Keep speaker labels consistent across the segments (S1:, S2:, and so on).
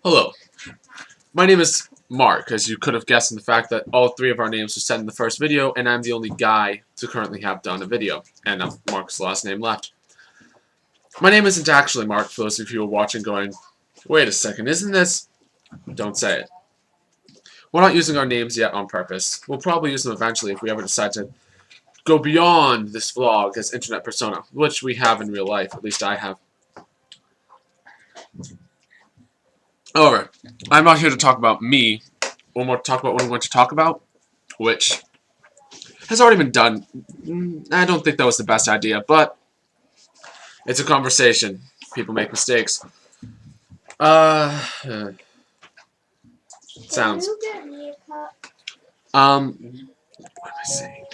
S1: Hello, my name is Mark, as you could have guessed in the fact that all three of our names were said in the first video, and I'm the only guy to currently have done a video, and Mark's last name left. My name isn't actually Mark, for those of you who are watching going, wait a second, isn't this? Don't say it. We're not using our names yet on purpose. We'll probably use them eventually if we ever decide to go beyond this vlog as internet persona, which we have in real life, at least I have. However, I'm not here to talk about me, or more talk about what I'm going to talk about, which has already been done. I don't think that was the best idea, but it's a conversation. People make mistakes. Sounds.
S2: Can you get me a cup?
S1: What am I saying?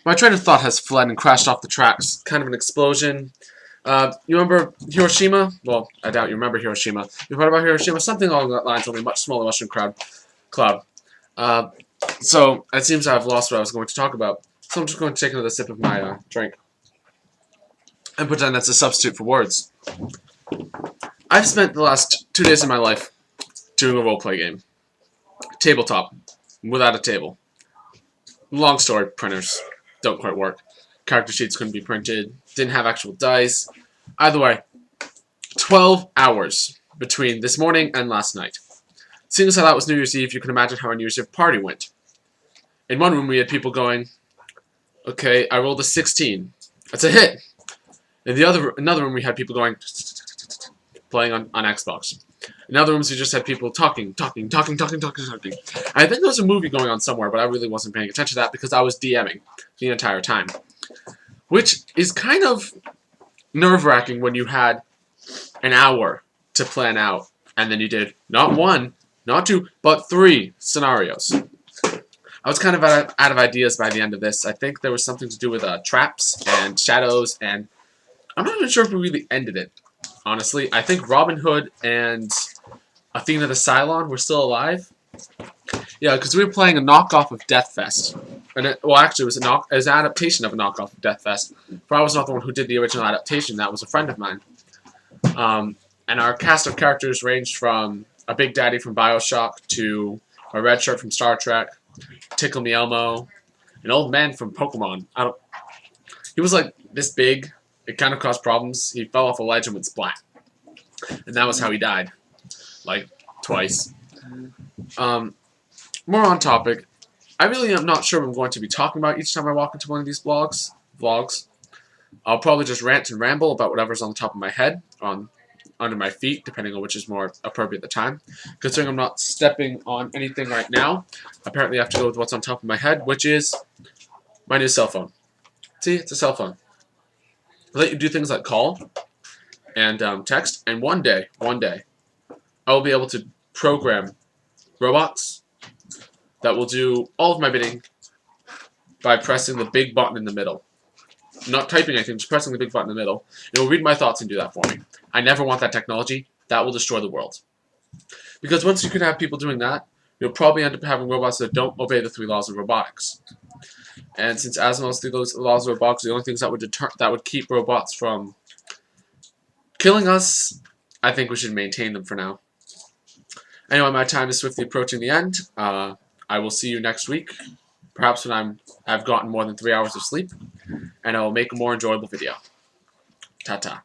S1: My train of thought has fled and crashed off the tracks. Kind of an explosion. You remember Hiroshima? Well, I doubt you remember Hiroshima. You've heard about Hiroshima? Something along that lines, only a much smaller mushroom cloud. So, it seems I've lost what I was going to talk about. So I'm just going to take another sip of my drink. And pretend that's a substitute for words. I've spent the last 2 days of my life doing a roleplay game. Tabletop. Without a table. Long story, printers don't quite work. Character sheets couldn't be printed. Didn't have actual dice. Either way, 12 hours between this morning and last night. Seeing as how that was New Year's Eve, you can imagine how our New Year's Eve party went. In one room, we had people going, okay, I rolled a 16. That's a hit. In another room, we had people going, playing on Xbox. In other rooms, we just had people talking. I think there was a movie going on somewhere, but I really wasn't paying attention to that because I was DMing the entire time. Which is kind of nerve-wracking when you had an hour to plan out, and then you did not one, not two, but 3 scenarios. I was kind of out of ideas by the end of this. I think there was something to do with traps and shadows, and I'm not even sure if we really ended it, honestly. I think Robin Hood and Athena the Cylon were still alive. Yeah, because we were playing a knockoff of Death-fest. Well, actually, it was an adaptation of a knockoff of Death-fest. But I was not the one who did the original adaptation. That was a friend of mine. And our cast of characters ranged from a Big Daddy from Bioshock to a red shirt from Star Trek, Tickle Me Elmo, an old man from Pokemon. He was like this big. It kind of caused problems. He fell off a ledge and went splat. And that was how he died. Like, twice. More on topic. I really am not sure what I'm going to be talking about each time I walk into one of these vlogs. I'll probably just rant and ramble about whatever's on the top of my head, under my feet, depending on which is more appropriate at the time. Considering I'm not stepping on anything right now, apparently I have to go with what's on top of my head, which is my new cell phone. See, it's a cell phone. I'll let you do things like call and text, and one day, I will be able to program robots that will do all of my bidding by pressing the big button in the middle. Not typing anything, just pressing the big button in the middle. It will read my thoughts and do that for me. I never want that technology. That will destroy the world. Because once you can have people doing that, you'll probably end up having robots that don't obey the 3 laws of robotics. And since Asimov's 3 laws of robotics are the only things that would keep robots from killing us, I think we should maintain them for now. Anyway, my time is swiftly approaching the end. I will see you next week, perhaps when I've gotten more than 3 hours of sleep, and I will make a more enjoyable video. Ta-ta.